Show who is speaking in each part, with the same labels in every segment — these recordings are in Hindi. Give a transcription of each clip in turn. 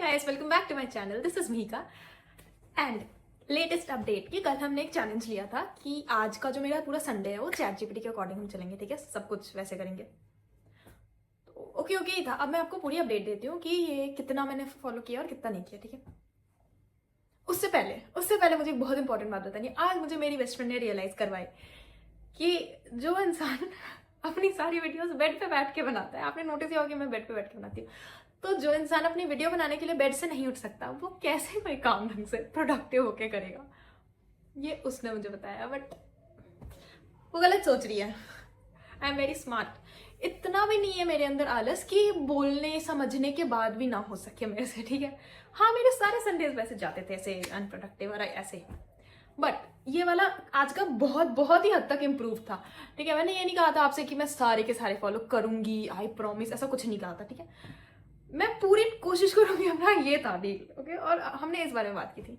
Speaker 1: Guys, welcome back to my channel. This is Mika and latest update कि कल हमने एक चैलेंज लिया था कि आज का जो मेरा पूरा संडे है वो चैट जीपीटी के अकॉर्डिंग हम चलेंगे। ठीक है, सब कुछ वैसे करेंगे। तो ओके ही था। अब मैं आपको पूरी अपडेट देती हूँ कि ये कितना मैंने फॉलो किया और कितना नहीं किया। ठीक है, उससे पहले मुझे एक बहुत इंपॉर्टेंट बात बतानी है। आज मुझे मेरी बेस्ट फ्रेंड ने रियलाइज करवाई कि जो इंसान अपनी सारी वीडियोस बेड पे बैठ के बनाता है, आपने नोटिस किया होगा कि मैं बेड पे बैठ के बनाती हूँ, तो जो इंसान अपनी वीडियो बनाने के लिए बेड से नहीं उठ सकता वो कैसे कोई काम ढंग से प्रोडक्टिव होके करेगा, ये उसने मुझे बताया। बट वो गलत सोच रही है। I am very smart. इतना भी नहीं है मेरे अंदर आलस कि बोलने समझने के बाद भी ना हो सके मेरे से। ठीक है, हाँ मेरे सारे संडेज वैसे जाते थे ऐसे अनप्रोडक्टिव और ऐसे, बट ये वाला आज का बहुत ही हद तक इम्प्रूव था। ठीक है, मैंने ये नहीं कहा था आपसे कि मैं सारे के सारे फॉलो करूंगी, आई प्रॉमिस, ऐसा कुछ नहीं कहा था। ठीक है, मैं पूरी कोशिश करूंगी अपना, ये था डील। ओके, और हमने इस बारे में बात की थी।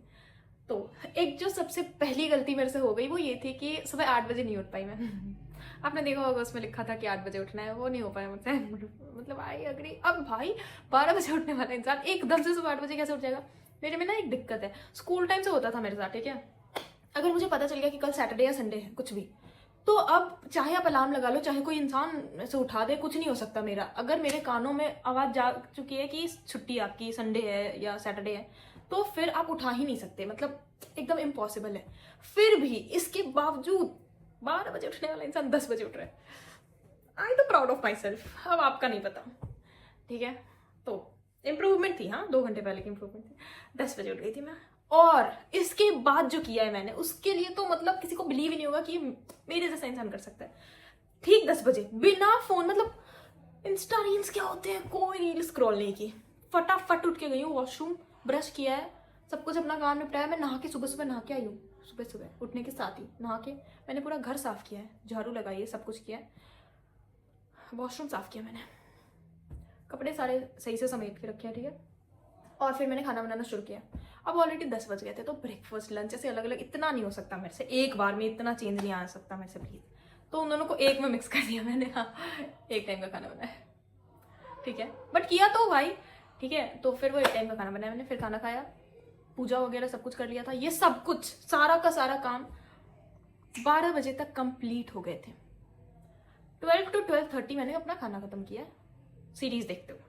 Speaker 1: तो एक जो सबसे पहली गलती मेरे से हो गई वो ये थी कि सुबह 8 बजे नहीं उठ पाई मैं। आपने देखा होगा उसमें लिखा था कि 8 बजे उठना है, वो नहीं हो पाया मुझसे। मतलब आई अग्री। अब भाई 12 बजे उठने वाला इंसान एकदम से सुबह 8 बजे कैसे उठ जाएगा? मेरे में ना एक दिक्कत है, स्कूल टाइम से होता था मेरे साथ। ठीक है, अगर मुझे पता चल गया कि कल सैटरडे या संडे है कुछ भी, तो अब चाहे आप अलार्म लगा लो, चाहे कोई इंसान से उठा दे, कुछ नहीं हो सकता मेरा। अगर मेरे कानों में आवाज जा चुकी है कि छुट्टी आपकी संडे है या सैटरडे है, तो फिर आप उठा ही नहीं सकते। मतलब एकदम इम्पॉसिबल है। फिर भी इसके बावजूद 12 बजे उठने वाला इंसान 10 बजे उठ रहा है। आई तो प्राउड ऑफ माई सेल्फ। अब आपका नहीं पता। ठीक है, तो इम्प्रूवमेंट थी। हाँ, 2 घंटे पहले की इम्प्रूवमेंट थी। 10 बजे उठ गई थी मैं। और इसके बाद जो किया है मैंने, उसके लिए तो मतलब किसी को बिलीव ही नहीं होगा कि मेरे जैसा इंसान कर सकता है। ठीक 10 बजे बिना फोन, मतलब इंस्टा रील्स क्या होते हैं, कोई रील स्क्रॉल नहीं की, फटाफट उठ के गई हूँ, वॉशरूम, ब्रश किया है, सब कुछ अपना काम निपटाया। मैं नहा के सुबह नहा के आई हूँ। सुबह उठने के साथ ही नहा के मैंने पूरा घर साफ किया है, झाड़ू लगाई है, सब कुछ किया है, वॉशरूम साफ किया मैंने, कपड़े सारे सही से समेट के रखे हैं। ठीक है, और फिर मैंने खाना बनाना शुरू किया। अब ऑलरेडी 10 बज गए थे, तो ब्रेकफास्ट लंच ऐसे अलग अलग इतना नहीं हो सकता मेरे से, एक बार में इतना चेंज नहीं आ सकता मेरे से प्लीज। तो उन दोनों को एक में मिक्स कर दिया मैंने। हाँ, एक टाइम का खाना बनाया। ठीक है, बट किया तो भाई। ठीक है, तो फिर वो एक टाइम का खाना बनाया मैंने, फिर खाना खाया, पूजा वगैरह सब कुछ कर लिया था। ये सब कुछ सारा का सारा काम 12 बजे तक कंप्लीट हो गए थे। 12 to 12:30 मैंने अपना खाना खत्म किया सीरीज देखते हुए।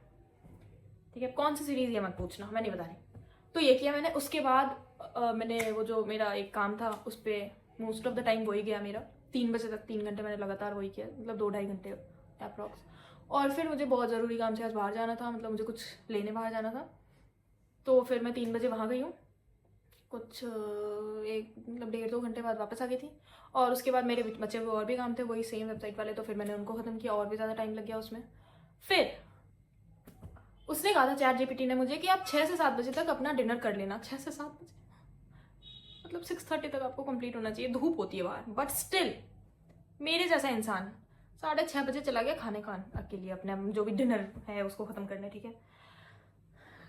Speaker 1: ठीक है, कौन सी सीरीज ये मत पूछना, मैं नहीं बता रही। तो ये किया मैंने। उसके बाद मैंने वो जो मेरा एक काम था उस पर मोस्ट ऑफ द टाइम वही गया मेरा। 3 बजे तक 3 घंटे मैंने लगातार वही किया, मतलब 2-2.5 घंटे अप्रॉक्स। और फिर मुझे बहुत ज़रूरी काम से आज बाहर जाना था, मतलब मुझे कुछ लेने बाहर जाना था। तो फिर मैं 3 बजे वहाँ गई हूँ, कुछ एक मतलब 1.5-2 घंटे बाद वापस आ गई थी। और उसके बाद मेरे बचे हुए और भी काम थे, वही सेम वेबसाइट वाले, तो फिर मैंने उनको ख़त्म किया, और भी ज़्यादा टाइम लग गया उसमें। फिर उसने कहा था चैट जीपीटी ने मुझे कि आप 6 से 7 बजे तक अपना डिनर कर लेना। 6 से 7 बजे मतलब 6:30 तक आपको कंप्लीट होना चाहिए। धूप होती है बाहर, बट स्टिल मेरे जैसा इंसान 6:30 बजे चला गया खाने खाने के लिए, अपने जो भी डिनर है उसको ख़त्म करने। ठीक है,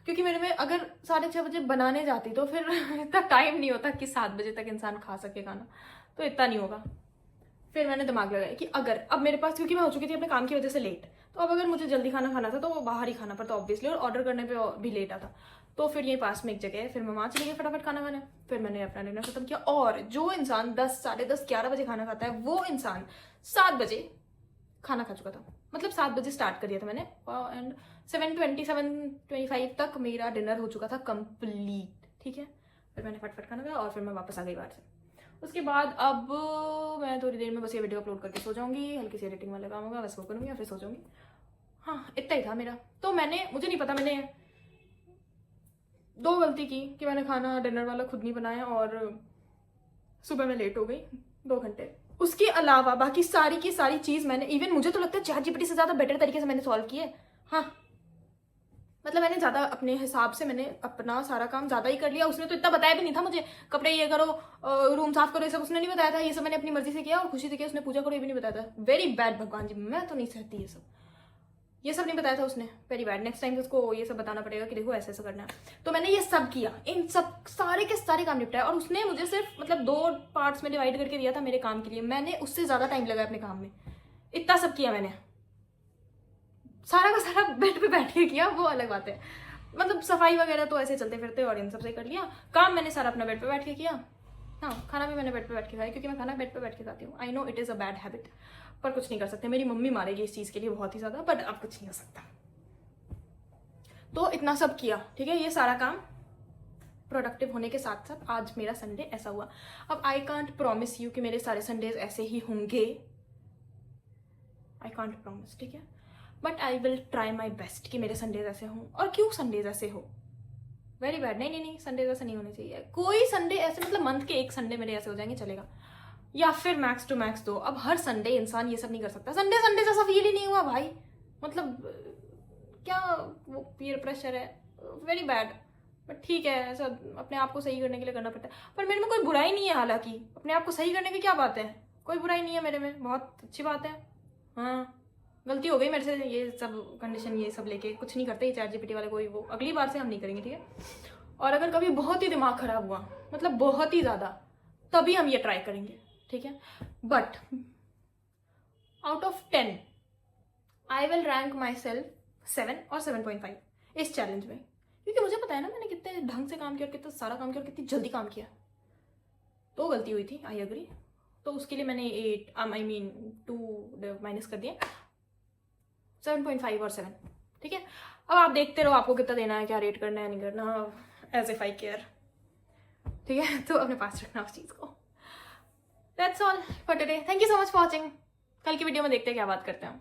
Speaker 1: क्योंकि मेरे में अगर 6:30 बजे बनाने जाती तो फिर इतना टाइम नहीं होता कि 7 बजे तक इंसान खा सके खाना, तो इतना नहीं होगा। फिर मैंने दिमाग लगाया कि अगर अब मेरे पास, क्योंकि मैं हो चुकी थी अपने काम की वजह से लेट, तो अब अगर मुझे जल्दी खाना खाना था तो वो बाहर ही खाना पड़ता ऑब्वियसली, और ऑर्डर करने पे भी लेट आता। तो फिर यही पास में एक जगह है, फिर मैं वहाँ चली गई फटाफट खाना खाने। फिर मैंने अपना डिनर खत्म किया। और जो इंसान 10, 10:30, 11 बजे खाना खाता है, वो इंसान 7 बजे खाना खा चुका था। मतलब 7 बजे स्टार्ट कर दिया था मैंने, एंड 7:20, 7:25 तक मेरा डिनर हो चुका था कंप्लीट। ठीक है, फिर मैंने फटफट खाना खाया और फिर मैं वापस आ गई बाहर से। उसके बाद अब मैं थोड़ी देर में बस ये वीडियो अपलोड करके सो जाऊंगी, हल्की सी एडिटिंग वाला काम होगा, बस वो करूँगी और फिर सो जाऊंगी। हाँ, इतना ही था मेरा। तो मुझे नहीं पता, मैंने 2 गलती की कि मैंने खाना डिनर वाला खुद नहीं बनाया और सुबह में लेट हो गई 2 घंटे। उसके अलावा बाकी सारी की सारी चीज़ मैंने, इवन मुझे तो लगता है चैट जीपीटी से ज़्यादा बेटर तरीके से मैंने सॉल्व किए। हाँ, मतलब मैंने ज़्यादा अपने हिसाब से मैंने अपना सारा काम ज़्यादा ही कर लिया। उसने तो इतना बताया भी नहीं था मुझे, कपड़े ये करो, रूम साफ करो, ये सब उसने नहीं बताया था। ये सब मैंने अपनी मर्जी से किया और खुशी से किया। उसने पूजा करो ये भी नहीं बताया था। वेरी बैड भगवान जी, मैं तो नहीं सहती ये सब नहीं बताया था उसने। Very bad. नेक्स्ट टाइम उसको ये सब बताना पड़ेगा कि देखो ऐसे ऐसा करना है। तो मैंने ये सब किया, इन सब सारे के सारे काम निपटाया। और उसने मुझे सिर्फ मतलब 2 पार्ट्स में डिवाइड करके दिया था मेरे काम के लिए। मैंने उससे ज़्यादा टाइम लगाया अपने काम में। इतना सब किया मैंने, सारा का सारा बेड पे बैठ के किया, वो अलग बात है। मतलब सफाई वगैरह तो ऐसे चलते फिरते और इन सबसे कर लिया। काम मैंने सारा अपना बेड पे बैठ के किया। हाँ, खाना भी मैंने बेड पे बैठ के खाया, क्योंकि मैं खाना बेड पे बैठ के खाती हूँ। I know it is a bad habit, पर कुछ नहीं कर सकते। मेरी मम्मी मारेगी इस चीज़ के लिए बहुत ही ज़्यादा, बट अब कुछ नहीं हो सकता। तो इतना सब किया, ठीक है, ये सारा काम प्रोडक्टिव होने के साथ साथ आज मेरा संडे ऐसा हुआ। अब आई कांट प्रॉमिस यू कि मेरे सारे संडेज ऐसे ही होंगे, आई कांट प्रॉमिस, ठीक है, but I will try my best कि मेरे संडेज ऐसे हों। और क्यों संडेज ऐसे हो, वेरी बैड, नहीं नहीं नहीं, संडेज ऐसे नहीं होने चाहिए। कोई संडे ऐसे, मतलब मंथ के एक संडे मेरे ऐसे हो जाएंगे चलेगा, या फिर मैक्स टू मैक्स 2। अब हर संडे इंसान ये सब नहीं कर सकता। संडे संडे जैसा फील ही नहीं हुआ भाई, मतलब क्या वो पीयर प्रेशर है, वेरी बैड। बट ठीक है, ऐसा अपने आप को सही करने के लिए करना पड़ता है। पर मेरे में कोई बुराई नहीं है, हालांकि अपने आप को सही करने की क्या बात है, कोई बुराई नहीं है मेरे में, बहुत अच्छी बात है। हाँ, गलती हो गई मेरे से, ये सब कंडीशन ये सब लेके कुछ नहीं करते चैट जीपीटी वाले कोई, वो अगली बार से हम नहीं करेंगे, ठीक है। और अगर कभी बहुत ही दिमाग खराब हुआ, मतलब बहुत ही ज़्यादा, तभी हम ये ट्राई करेंगे, ठीक है। But out of 10 I will rank my self 7 और 7.5 इस चैलेंज में, क्योंकि मुझे पता है ना मैंने कितने ढंग से काम किया और कितना सारा काम किया और कितनी जल्दी काम किया। तो गलती हुई थी, आई एग्री। तो उसके लिए मैंने 8 आई मीन 2 माइनस कर दिए, 7.5 और 7, ठीक है। अब आप देखते रहो आपको कितना देना है, क्या रेट करना है, नहीं करना, एज इफ आई केयर, ठीक है। तो अपने पास रखना उस चीज़ को। That's all for today, thank you so much for watching. कल की वीडियो में देखते हैं क्या बात करते हैं।